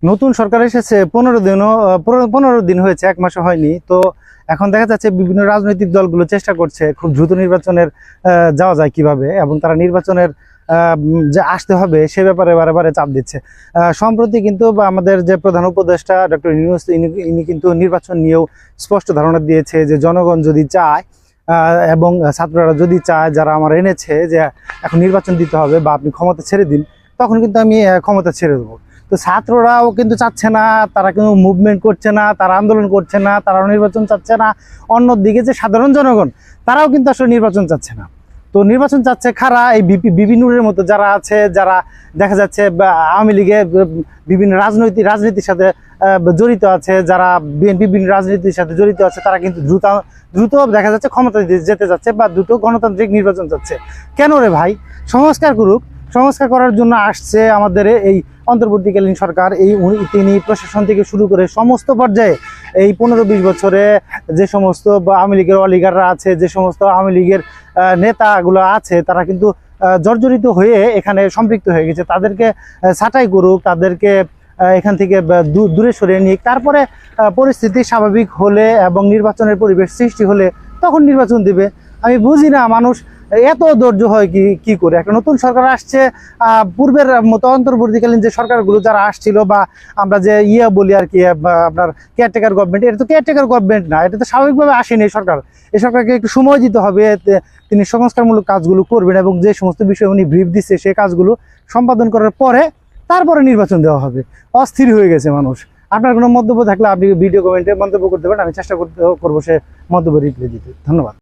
নতুন সরকার এসেছে 15 দিন হয়েছে, 1 মাসও হয়নি। তো এখন দেখা যাচ্ছে বিভিন্ন রাজনৈতিক দলগুলো চেষ্টা করছে খুব দ্রুত নির্বাচনের যাওয়া যায় কিভাবে, এবং তারা নির্বাচনের যে আসতে হবে সে ব্যাপারে বারে বারে চাপ দিচ্ছে। সম্প্রতি কিন্তু আমাদের যে প্রধান উপদেষ্টা ডক্টর ইউনূস ইনি কিন্তু নির্বাচন নিয়েও স্পষ্ট ধারণা দিয়েছে যে জনগণ যদি চায় এবং ছাত্ররা যদি চায়, যারা আমার এনেছে যে এখন নির্বাচন দিতে হবে বা আপনি ক্ষমতা ছেড়ে দিন, তখন কিন্তু আমি ক্ষমতা ছেড়ে দেবো। তো ছাত্ররাও কিন্তু চাচ্ছে না, তারা কিন্তু মুভমেন্ট করছে না, তারা আন্দোলন করছে না, তারা নির্বাচন চাচ্ছে না। অন্যদিকে যে সাধারণ জনগণ, তারাও কিন্তু আসলে নির্বাচন চাচ্ছে না। তো নির্বাচন চাচ্ছে খারা এই বিপি নূরের মতো যারা আছে, যারা দেখা যাচ্ছে আওয়ামী লীগের বিভিন্ন রাজনীতির সাথে জড়িত আছে, যারা বিভিন্ন রাজনীতির সাথে জড়িত আছে, তারা কিন্তু দ্রুত দেখা যাচ্ছে ক্ষমতা যেতে যাচ্ছে বা দ্রুত গণতান্ত্রিক নির্বাচন চাচ্ছে। কেন রে ভাই? সংস্কার করুক, সংস্কার করার জন্য আসছে আমাদের এই অন্তর্বর্তীকালীন সরকার। তিনি প্রশাসন থেকে শুরু করে সমস্ত পর্যায়ে এই 15-20 বছরে যে সমস্ত আওয়ামী লীগের অলিগাররা আছে, যে সমস্ত আওয়ামী লীগের নেতাগুলো আছে, তারা কিন্তু জর্জরিত হয়ে এখানে সম্পৃক্ত হয়ে গেছে। তাদেরকে ছাঁটাই করুক, তাদেরকে এখান থেকে দূরে সরিয়ে নিক। তারপরে পরিস্থিতি স্বাভাবিক হলে এবং নির্বাচনের পরিবেশ সৃষ্টি হলে তখন নির্বাচন দিবে। আমি বুঝি না মানুষ এত ধৈর্য হয় কি করে। একটা নতুন সরকার আসছে, পূর্বের মতো অন্তর্বর্তীকালীন যে সরকারগুলো যারা আসছিল, বা আমরা যে বলি আর কি, আপনার কেয়ারটেকার গভর্নমেন্ট, এটা তো কেয়ারটেকার গভর্নমেন্ট না, এটা তো স্বাভাবিকভাবে আসেনি এই সরকার। এই সরকারকে একটু সময় দিতে হবে, তিনি সংস্কারমূলক কাজগুলো করবেন এবং যে সমস্ত বিষয় উনি ব্রিফ দিচ্ছে সেই কাজগুলো সম্পাদন করার পরে তারপরে নির্বাচন দেওয়া হবে। অস্থির হয়ে গেছে মানুষ। আপনার কোনো মন্তব্য থাকলে আপনি ভিডিও কমেন্টে মন্তব্য করতে পারেন, আমি চেষ্টা করবো সে মন্তব্য রিপ্লাই দিতে। ধন্যবাদ।